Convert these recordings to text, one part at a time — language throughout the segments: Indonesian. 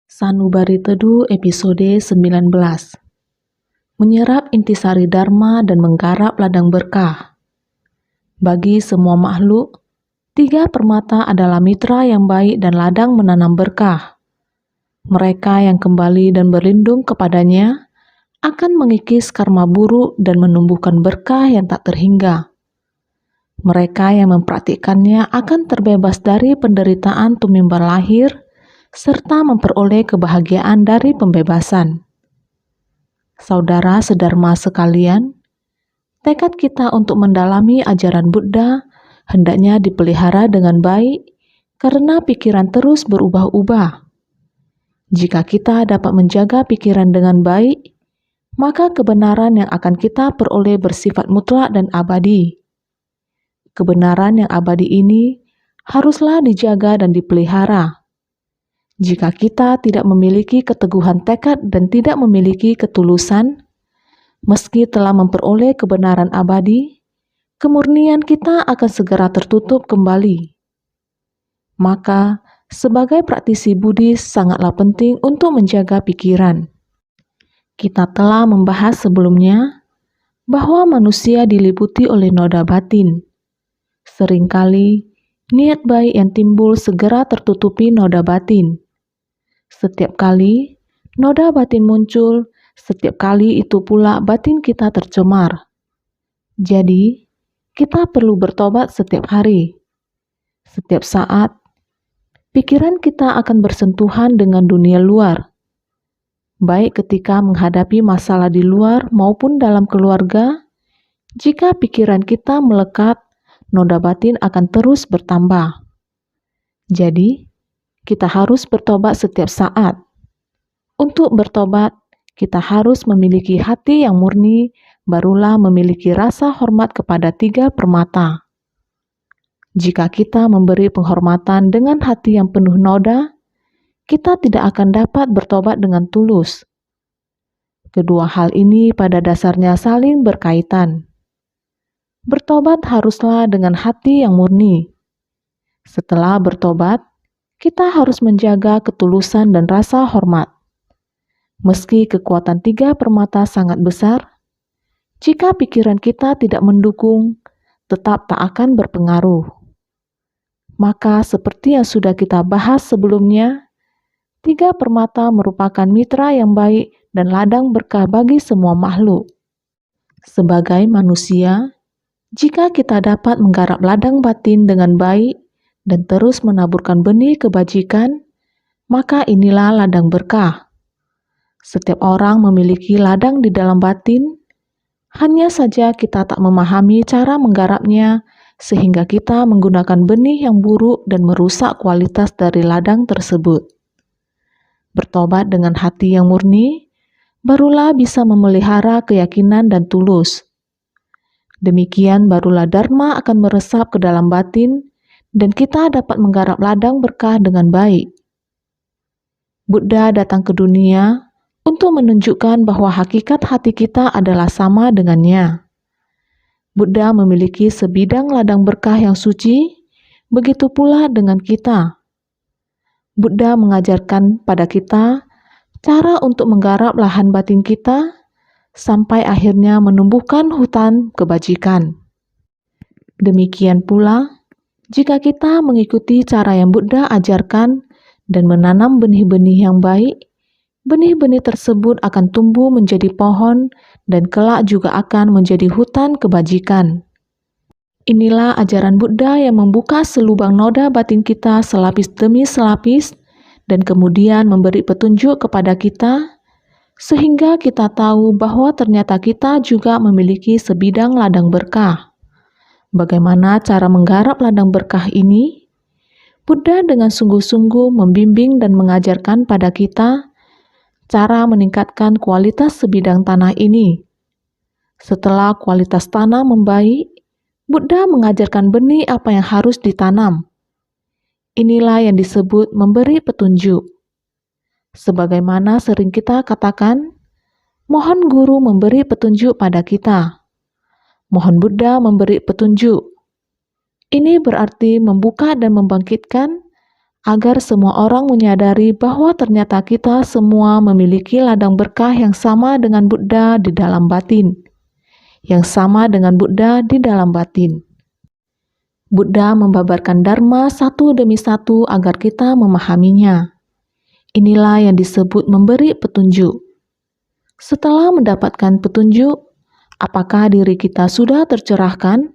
Sanubari Teduh episode 19. Menyerap intisari Dharma dan menggarap ladang berkah. Bagi semua makhluk, tiga permata adalah mitra yang baik dan ladang menanam berkah. Mereka yang kembali dan berlindung kepadanya akan mengikis karma buruk dan menumbuhkan berkah yang tak terhingga. Mereka yang mempraktikkannya akan terbebas dari penderitaan tumimbar lahir serta memperoleh kebahagiaan dari pembebasan. Saudara sedharma sekalian, tekad kita untuk mendalami ajaran Buddha hendaknya dipelihara dengan baik karena pikiran terus berubah-ubah. Jika kita dapat menjaga pikiran dengan baik, maka kebenaran yang akan kita peroleh bersifat mutlak dan abadi. Kebenaran yang abadi ini haruslah dijaga dan dipelihara. Jika kita tidak memiliki keteguhan tekad dan tidak memiliki ketulusan, meski telah memperoleh kebenaran abadi, kemurnian kita akan segera tertutup kembali. Maka, sebagai praktisi Buddhis sangatlah penting untuk menjaga pikiran. Kita telah membahas sebelumnya bahwa manusia diliputi oleh noda batin. Seringkali, niat baik yang timbul segera tertutupi noda batin. Setiap kali noda batin muncul, setiap kali itu pula batin kita tercemar. Jadi, kita perlu bertobat setiap hari. Setiap saat, pikiran kita akan bersentuhan dengan dunia luar. Baik ketika menghadapi masalah di luar maupun dalam keluarga, jika pikiran kita melekat, noda batin akan terus bertambah. Jadi, kita harus bertobat setiap saat. Untuk bertobat, kita harus memiliki hati yang murni, barulah memiliki rasa hormat kepada tiga permata. Jika kita memberi penghormatan dengan hati yang penuh noda, kita tidak akan dapat bertobat dengan tulus. Kedua hal ini pada dasarnya saling berkaitan. Bertobat haruslah dengan hati yang murni. Setelah bertobat, kita harus menjaga ketulusan dan rasa hormat. Meski kekuatan tiga permata sangat besar, jika pikiran kita tidak mendukung, tetap tak akan berpengaruh. Maka seperti yang sudah kita bahas sebelumnya, tiga permata merupakan mitra yang baik dan ladang berkah bagi semua makhluk. Sebagai manusia, jika kita dapat menggarap ladang batin dengan baik dan terus menaburkan benih kebajikan, maka inilah ladang berkah. Setiap orang memiliki ladang di dalam batin, hanya saja kita tak memahami cara menggarapnya sehingga kita menggunakan benih yang buruk dan merusak kualitas dari ladang tersebut. Bertobat dengan hati yang murni, barulah bisa memelihara keyakinan dan tulus. Demikian barulah Dharma akan meresap ke dalam batin dan kita dapat menggarap ladang berkah dengan baik. Buddha datang ke dunia untuk menunjukkan bahwa hakikat hati kita adalah sama dengannya. Buddha memiliki sebidang ladang berkah yang suci, begitu pula dengan kita. Buddha mengajarkan pada kita cara untuk menggarap lahan batin kita sampai akhirnya menumbuhkan hutan kebajikan. Demikian pula, jika kita mengikuti cara yang Buddha ajarkan dan menanam benih-benih yang baik, benih-benih tersebut akan tumbuh menjadi pohon dan kelak juga akan menjadi hutan kebajikan. Inilah ajaran Buddha yang membuka selubang noda batin kita selapis demi selapis dan kemudian memberi petunjuk kepada kita sehingga kita tahu bahwa ternyata kita juga memiliki sebidang ladang berkah. Bagaimana cara menggarap ladang berkah ini? Buddha dengan sungguh-sungguh membimbing dan mengajarkan pada kita cara meningkatkan kualitas sebidang tanah ini. Setelah kualitas tanah membaik, Buddha mengajarkan benih apa yang harus ditanam. Inilah yang disebut memberi petunjuk. Sebagaimana sering kita katakan, mohon guru memberi petunjuk pada kita. Mohon Buddha memberi petunjuk. Ini berarti membuka dan membangkitkan agar semua orang menyadari bahwa ternyata kita semua memiliki ladang berkah yang sama dengan Buddha di dalam batin. Yang sama dengan Buddha di dalam batin. Buddha membabarkan Dharma satu demi satu agar kita memahaminya. Inilah yang disebut memberi petunjuk. Setelah mendapatkan petunjuk, apakah diri kita sudah tercerahkan?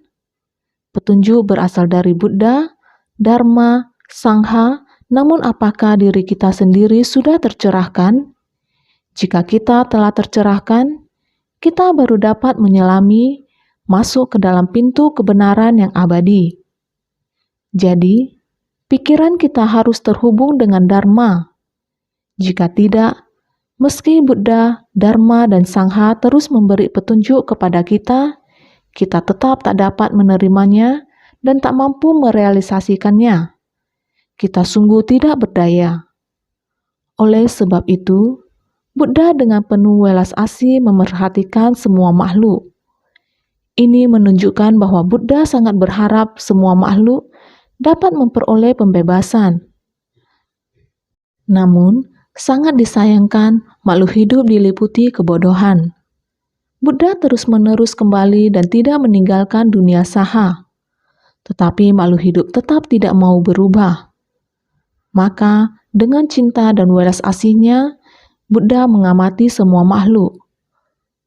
Petunjuk berasal dari Buddha, Dharma, Sangha, namun apakah diri kita sendiri sudah tercerahkan? Jika kita telah tercerahkan, kita baru dapat menyelami, masuk ke dalam pintu kebenaran yang abadi. Jadi, pikiran kita harus terhubung dengan Dharma. Jika tidak, meski Buddha, Dharma, dan Sangha terus memberi petunjuk kepada kita tetap tak dapat menerimanya dan tak mampu merealisasikannya. Kita sungguh tidak berdaya. Oleh sebab itu, Buddha dengan penuh welas asih memerhatikan semua makhluk. Ini menunjukkan bahwa Buddha sangat berharap semua makhluk dapat memperoleh pembebasan. Namun, sangat disayangkan makhluk hidup diliputi kebodohan. Buddha terus-menerus kembali dan tidak meninggalkan dunia saha. Tetapi makhluk hidup tetap tidak mau berubah. Maka, dengan cinta dan welas asihnya, Buddha mengamati semua makhluk.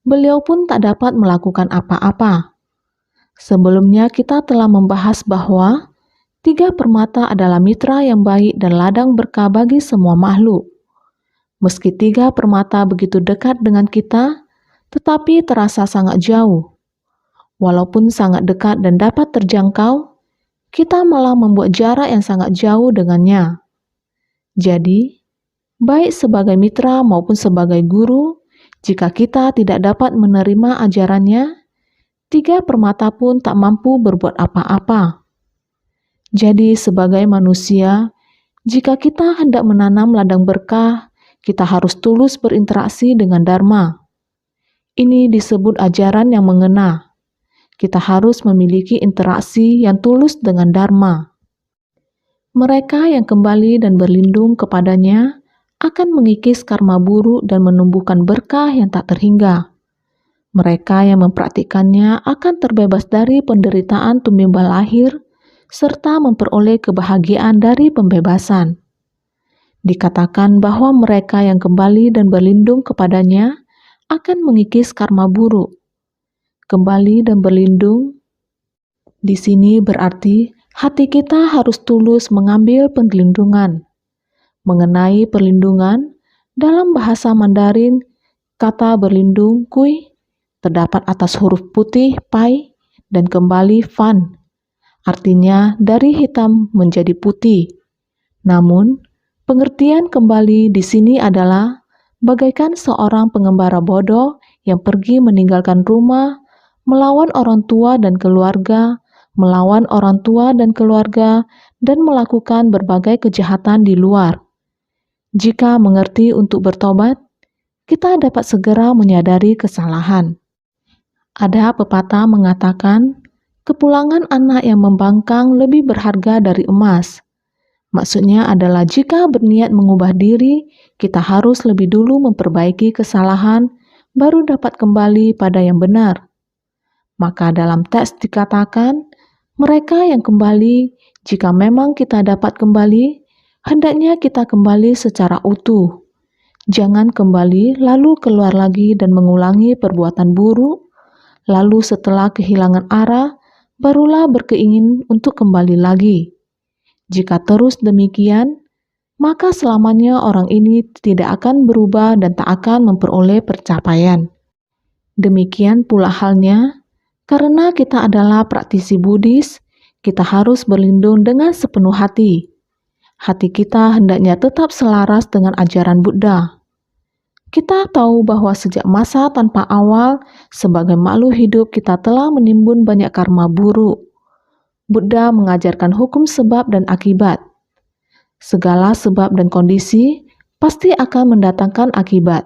Beliau pun tak dapat melakukan apa-apa. Sebelumnya kita telah membahas bahwa 3 permata adalah mitra yang baik dan ladang berkah bagi semua makhluk. Meski 3 permata begitu dekat dengan kita, tetapi terasa sangat jauh. Walaupun sangat dekat dan dapat terjangkau, kita malah membuat jarak yang sangat jauh dengannya. Jadi, baik sebagai mitra maupun sebagai guru, jika kita tidak dapat menerima ajarannya, 3 permata pun tak mampu berbuat apa-apa. Jadi, sebagai manusia, jika kita hendak menanam ladang berkah, kita harus tulus berinteraksi dengan Dharma. Ini disebut ajaran yang mengena. Kita harus memiliki interaksi yang tulus dengan Dharma. Mereka yang kembali dan berlindung kepadanya akan mengikis karma buruk dan menumbuhkan berkah yang tak terhingga. Mereka yang mempraktikannya akan terbebas dari penderitaan tumimbal lahir serta memperoleh kebahagiaan dari pembebasan. Dikatakan bahwa mereka yang kembali dan berlindung kepadanya akan mengikis karma buruk. Kembali dan berlindung di sini berarti hati kita harus tulus mengambil perlindungan. Mengenai perlindungan, dalam bahasa Mandarin, kata berlindung kui terdapat atas huruf putih pai dan kembali fan. Artinya dari hitam menjadi putih. Namun, pengertian kembali di sini adalah bagaikan seorang pengembara bodoh yang pergi meninggalkan rumah, melawan orang tua dan keluarga, dan melakukan berbagai kejahatan di luar. Jika mengerti untuk bertobat, kita dapat segera menyadari kesalahan. Ada pepatah mengatakan, kepulangan anak yang membangkang lebih berharga dari emas. Maksudnya adalah jika berniat mengubah diri, kita harus lebih dulu memperbaiki kesalahan, baru dapat kembali pada yang benar. Maka dalam teks dikatakan, mereka yang kembali, jika memang kita dapat kembali, hendaknya kita kembali secara utuh. Jangan kembali lalu keluar lagi dan mengulangi perbuatan buruk, lalu setelah kehilangan arah, barulah berkeingin untuk kembali lagi. Jika terus demikian, maka selamanya orang ini tidak akan berubah dan tak akan memperoleh pencapaian. Demikian pula halnya, karena kita adalah praktisi Buddhis, kita harus berlindung dengan sepenuh hati. Hati kita hendaknya tetap selaras dengan ajaran Buddha. Kita tahu bahwa sejak masa tanpa awal, sebagai makhluk hidup kita telah menimbun banyak karma buruk. Buddha mengajarkan hukum sebab dan akibat. Segala sebab dan kondisi pasti akan mendatangkan akibat.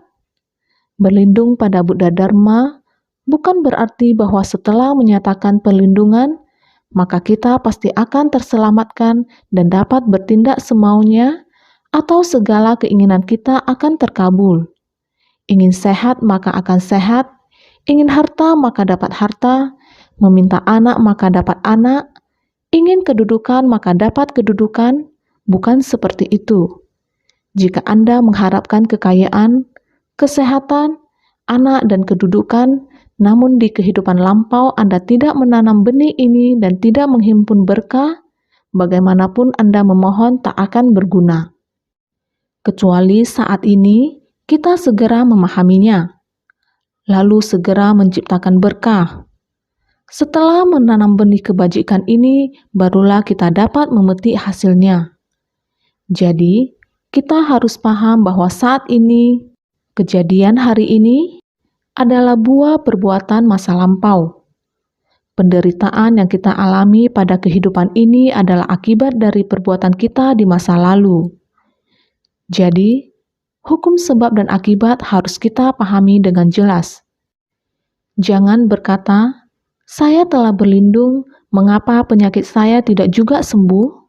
Berlindung pada Buddha Dharma bukan berarti bahwa setelah menyatakan perlindungan, maka kita pasti akan terselamatkan dan dapat bertindak semaunya, atau segala keinginan kita akan terkabul. Ingin sehat maka akan sehat, ingin harta maka dapat harta, meminta anak maka dapat anak, ingin kedudukan maka dapat kedudukan. Bukan seperti itu. Jika Anda mengharapkan kekayaan, kesehatan, anak, dan kedudukan, namun di kehidupan lampau Anda tidak menanam benih ini dan tidak menghimpun berkah, bagaimanapun Anda memohon tak akan berguna. Kecuali saat ini kita segera memahaminya, lalu segera menciptakan berkah. Setelah menanam benih kebajikan ini, barulah kita dapat memetik hasilnya. Jadi, kita harus paham bahwa saat ini, kejadian hari ini, adalah buah perbuatan masa lampau. Penderitaan yang kita alami pada kehidupan ini adalah akibat dari perbuatan kita di masa lalu. Jadi, hukum sebab dan akibat harus kita pahami dengan jelas. Jangan berkata, "Saya telah berlindung, mengapa penyakit saya tidak juga sembuh?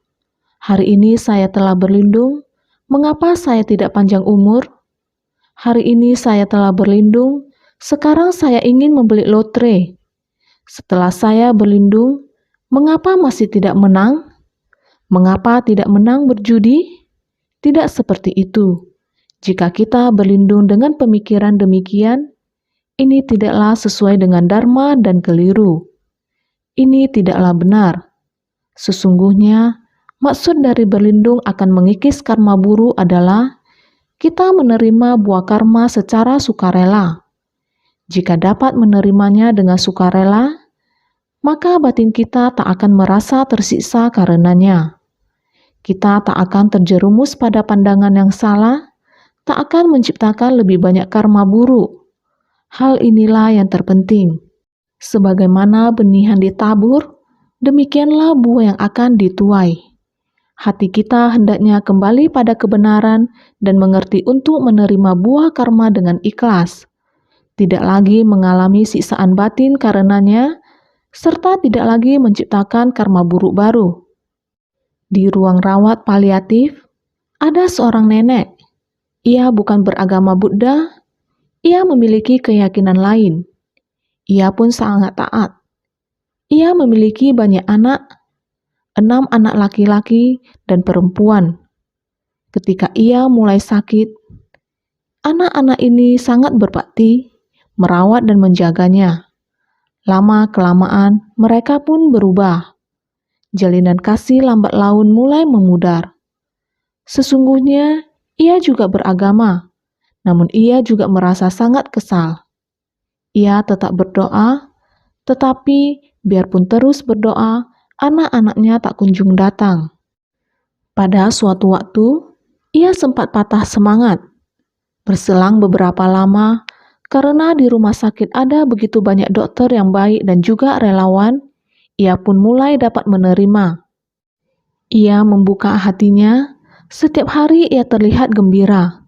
Hari ini saya telah berlindung, mengapa saya tidak panjang umur? Hari ini saya telah berlindung, sekarang saya ingin membeli lotre. Setelah saya berlindung, mengapa masih tidak menang? Mengapa tidak menang berjudi?" Tidak seperti itu. Jika kita berlindung dengan pemikiran demikian, ini tidaklah sesuai dengan dharma dan keliru. Ini tidaklah benar. Sesungguhnya, maksud dari berlindung akan mengikis karma buruk adalah kita menerima buah karma secara sukarela. Jika dapat menerimanya dengan sukarela, maka batin kita tak akan merasa tersiksa karenanya. Kita tak akan terjerumus pada pandangan yang salah, tak akan menciptakan lebih banyak karma buruk. Hal inilah yang terpenting. Sebagaimana benih yang ditabur, demikianlah buah yang akan dituai. Hati kita hendaknya kembali pada kebenaran dan mengerti untuk menerima buah karma dengan ikhlas. Tidak lagi mengalami siksaan batin karenanya, serta tidak lagi menciptakan karma buruk baru. Di ruang rawat paliatif, ada seorang nenek. Ia bukan beragama Buddha, ia memiliki keyakinan lain. Ia pun sangat taat. Ia memiliki banyak anak, 6 anak laki-laki dan perempuan. Ketika ia mulai sakit, anak-anak ini sangat berbakti, merawat dan menjaganya. Lama-kelamaan mereka pun berubah. Jalinan kasih lambat laun mulai memudar. Sesungguhnya ia juga beragama, namun ia juga merasa sangat kesal. Ia tetap berdoa, tetapi biarpun terus berdoa, anak-anaknya tak kunjung datang. Pada suatu waktu, ia sempat patah semangat. Berselang beberapa lama, karena di rumah sakit ada begitu banyak dokter yang baik dan juga relawan, ia pun mulai dapat menerima. Ia membuka hatinya, setiap hari ia terlihat gembira.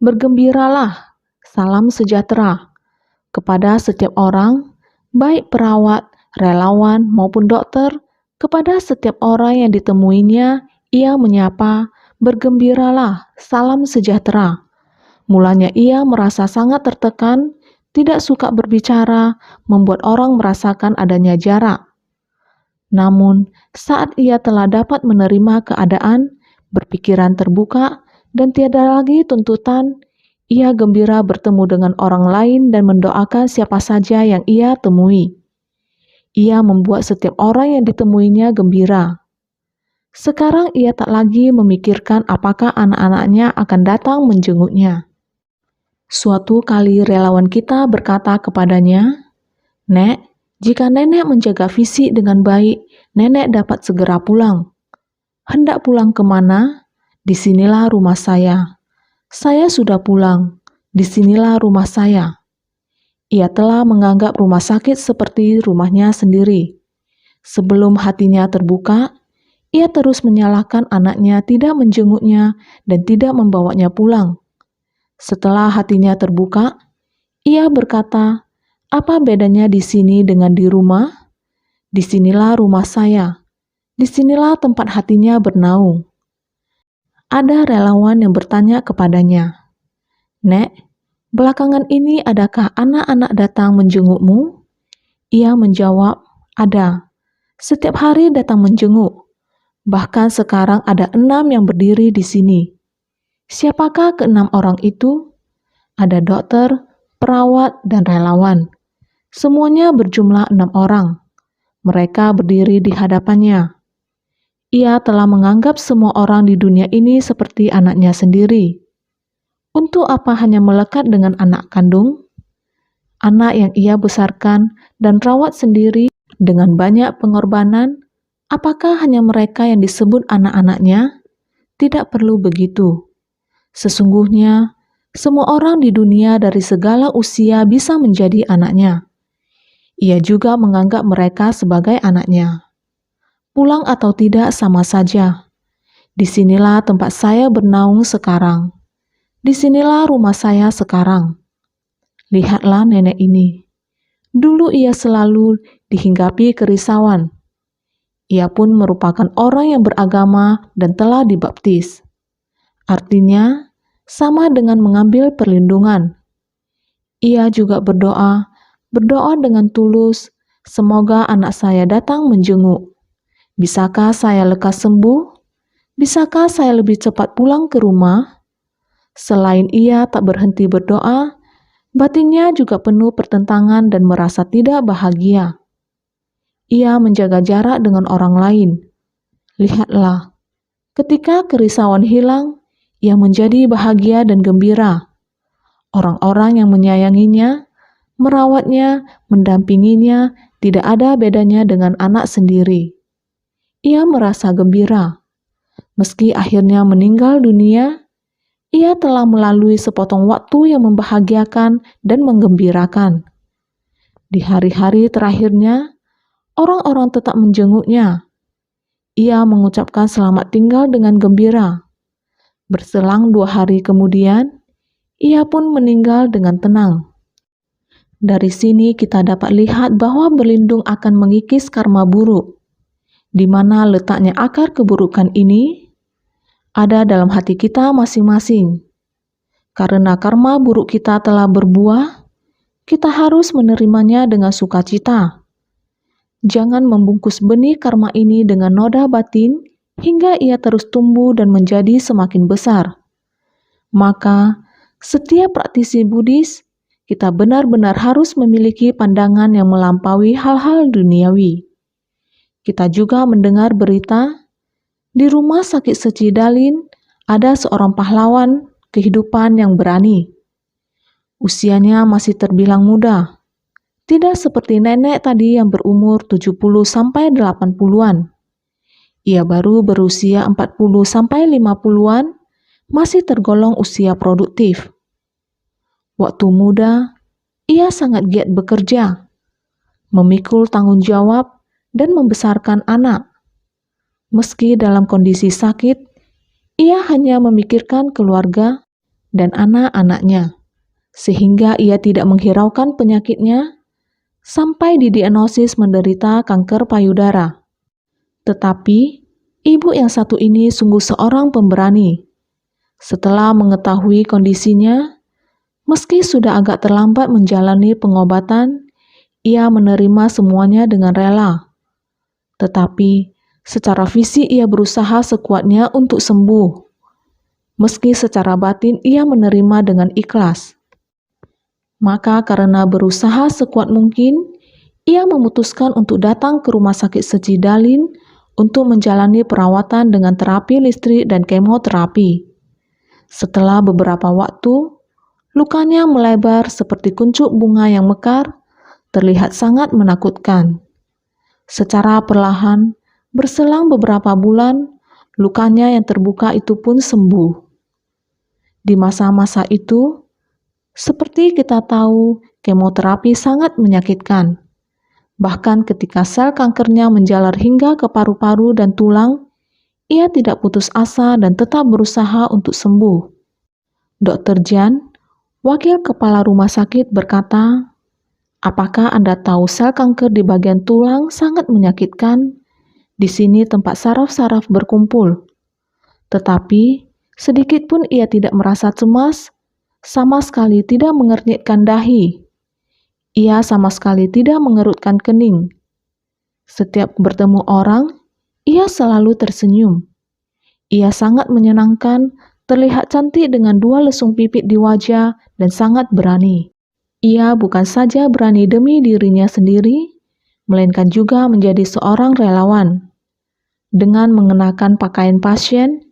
Bergembiralah, salam sejahtera. Kepada setiap orang, baik perawat, relawan maupun dokter, kepada setiap orang yang ditemuinya, ia menyapa, "Bergembiralah, salam sejahtera." Mulanya ia merasa sangat tertekan, tidak suka berbicara, membuat orang merasakan adanya jarak. Namun, saat ia telah dapat menerima keadaan, berpikiran terbuka, dan tiada lagi tuntutan, ia gembira bertemu dengan orang lain dan mendoakan siapa saja yang ia temui. Ia membuat setiap orang yang ditemuinya gembira. Sekarang ia tak lagi memikirkan apakah anak-anaknya akan datang menjenguknya. Suatu kali relawan kita berkata kepadanya, "Nek, jika nenek menjaga fisik dengan baik, nenek dapat segera pulang." "Hendak pulang kemana?" "Disinilah rumah saya." "Saya sudah pulang. Disinilah rumah saya." Ia telah menganggap rumah sakit seperti rumahnya sendiri. Sebelum hatinya terbuka, ia terus menyalahkan anaknya tidak menjenguknya dan tidak membawanya pulang. Setelah hatinya terbuka, ia berkata, "Apa bedanya di sini dengan di rumah? Disinilah rumah saya. Disinilah tempat hatinya bernaung. Ada relawan yang bertanya kepadanya, "Nek, belakangan ini adakah anak-anak datang menjengukmu?" Ia menjawab, "Ada. Setiap hari datang menjenguk. Bahkan sekarang ada 6 yang berdiri di sini." Siapakah keenam orang itu? Ada dokter, perawat, dan relawan. Semuanya berjumlah 6 orang. Mereka berdiri di hadapannya. Ia telah menganggap semua orang di dunia ini seperti anaknya sendiri. Untuk apa hanya melekat dengan anak kandung? Anak yang ia besarkan dan rawat sendiri dengan banyak pengorbanan, apakah hanya mereka yang disebut anak-anaknya? Tidak perlu begitu. Sesungguhnya, semua orang di dunia dari segala usia bisa menjadi anaknya. Ia juga menganggap mereka sebagai anaknya. Pulang atau tidak sama saja. Disinilah tempat saya bernaung sekarang. Disinilah rumah saya sekarang. Lihatlah nenek ini. Dulu ia selalu dihinggapi kerisauan. Ia pun merupakan orang yang beragama dan telah dibaptis. Artinya, sama dengan mengambil perlindungan. Ia juga berdoa dengan tulus, semoga anak saya datang menjenguk. Bisakah saya lekas sembuh? Bisakah saya lebih cepat pulang ke rumah? Selain ia tak berhenti berdoa, batinnya juga penuh pertentangan dan merasa tidak bahagia. Ia menjaga jarak dengan orang lain. Lihatlah, ketika kerisauan hilang, ia menjadi bahagia dan gembira. Orang-orang yang menyayanginya, merawatnya, mendampinginya, tidak ada bedanya dengan anak sendiri. Ia merasa gembira. Meski akhirnya meninggal dunia, ia telah melalui sepotong waktu yang membahagiakan dan menggembirakan. Di hari-hari terakhirnya, orang-orang tetap menjenguknya. Ia mengucapkan selamat tinggal dengan gembira. Berselang 2 hari kemudian, ia pun meninggal dengan tenang. Dari sini kita dapat lihat bahwa berlindung akan mengikis karma buruk. Di mana letaknya akar keburukan ini? Ada dalam hati kita masing-masing. Karena karma buruk kita telah berbuah, kita harus menerimanya dengan sukacita. Jangan membungkus benih karma ini dengan noda batin hingga ia terus tumbuh dan menjadi semakin besar. Maka, setiap praktisi Buddhis, kita benar-benar harus memiliki pandangan yang melampaui hal-hal duniawi. Kita juga mendengar berita, di rumah sakit Seci Dalin ada seorang pahlawan kehidupan yang berani. Usianya masih terbilang muda. Tidak seperti nenek tadi yang berumur 70-80-an. Ia baru berusia 40-50-an, masih tergolong usia produktif. Waktu muda, ia sangat giat bekerja, memikul tanggung jawab, dan membesarkan anak. Meski dalam kondisi sakit, ia hanya memikirkan keluarga dan anak-anaknya, sehingga ia tidak menghiraukan penyakitnya sampai didiagnosis menderita kanker payudara. Tetapi, ibu yang satu ini sungguh seorang pemberani. Setelah mengetahui kondisinya, meski sudah agak terlambat menjalani pengobatan, ia menerima semuanya dengan rela. Tetapi, secara fisik ia berusaha sekuatnya untuk sembuh. Meski secara batin ia menerima dengan ikhlas. Maka karena berusaha sekuat mungkin, ia memutuskan untuk datang ke rumah sakit Seci Dalin untuk menjalani perawatan dengan terapi listrik dan kemoterapi. Setelah beberapa waktu, lukanya melebar seperti kuncup bunga yang mekar, terlihat sangat menakutkan. Secara perlahan, berselang beberapa bulan, lukanya yang terbuka itu pun sembuh. Di masa-masa itu, seperti kita tahu, kemoterapi sangat menyakitkan. Bahkan ketika sel kankernya menjalar hingga ke paru-paru dan tulang, ia tidak putus asa dan tetap berusaha untuk sembuh. Dr. Jan, wakil kepala rumah sakit, berkata, Apakah Anda tahu sel kanker di bagian tulang sangat menyakitkan? Di sini tempat saraf-saraf berkumpul. Tetapi, sedikit pun ia tidak merasa cemas, sama sekali tidak mengernyitkan dahi. Ia sama sekali tidak mengerutkan kening. Setiap bertemu orang, ia selalu tersenyum. Ia sangat menyenangkan, terlihat cantik dengan 2 lesung pipit di wajah dan sangat berani. Ia bukan saja berani demi dirinya sendiri, melainkan juga menjadi seorang relawan. Dengan mengenakan pakaian pasien,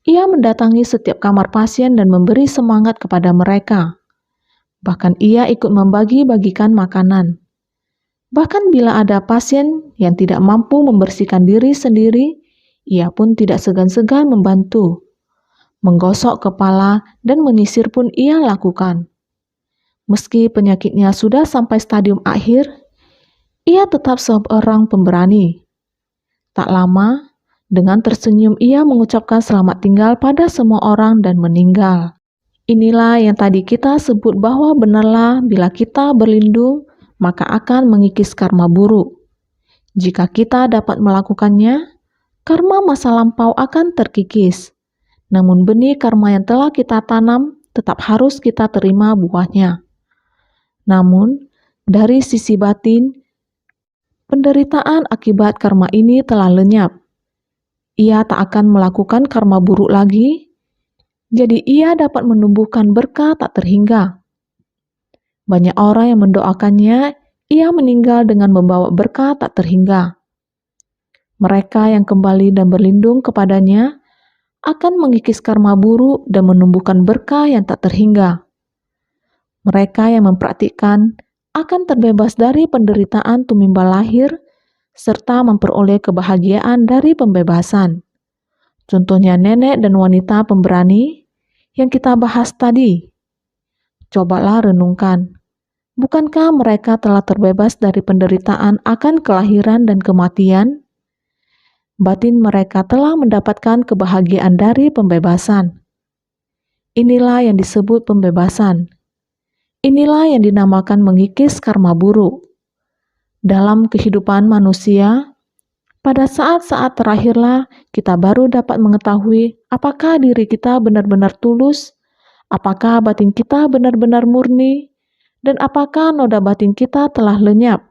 ia mendatangi setiap kamar pasien dan memberi semangat kepada mereka. Bahkan ia ikut membagi-bagikan makanan. Bahkan bila ada pasien yang tidak mampu membersihkan diri sendiri, ia pun tidak segan-segan membantu. Menggosok kepala dan menyisir pun ia lakukan. Meski penyakitnya sudah sampai stadium akhir, ia tetap seorang pemberani. Tak lama, dengan tersenyum ia mengucapkan selamat tinggal pada semua orang dan meninggal. Inilah yang tadi kita sebut bahwa benarlah bila kita berlindung, maka akan mengikis karma buruk. Jika kita dapat melakukannya, karma masa lampau akan terkikis. Namun benih karma yang telah kita tanam tetap harus kita terima buahnya. Namun, dari sisi batin, penderitaan akibat karma ini telah lenyap. Ia tak akan melakukan karma buruk lagi, jadi ia dapat menumbuhkan berkah tak terhingga. Banyak orang yang mendoakannya, ia meninggal dengan membawa berkah tak terhingga. Mereka yang kembali dan berlindung kepadanya akan mengikis karma buruk dan menumbuhkan berkah yang tak terhingga. Mereka yang mempraktikkan akan terbebas dari penderitaan tumimbal lahir serta memperoleh kebahagiaan dari pembebasan. Contohnya nenek dan wanita pemberani yang kita bahas tadi. Cobalah renungkan, bukankah mereka telah terbebas dari penderitaan akan kelahiran dan kematian? Batin mereka telah mendapatkan kebahagiaan dari pembebasan. Inilah yang disebut pembebasan. Inilah yang dinamakan mengikis karma buruk. Dalam kehidupan manusia, pada saat-saat terakhirlah kita baru dapat mengetahui apakah diri kita benar-benar tulus, apakah batin kita benar-benar murni, dan apakah noda batin kita telah lenyap.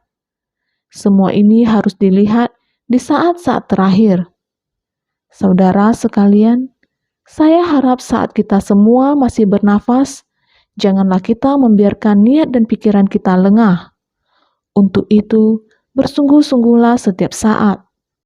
Semua ini harus dilihat di saat-saat terakhir. Saudara sekalian, saya harap saat kita semua masih bernafas, janganlah kita membiarkan niat dan pikiran kita lengah. Untuk itu, bersungguh-sungguhlah setiap saat.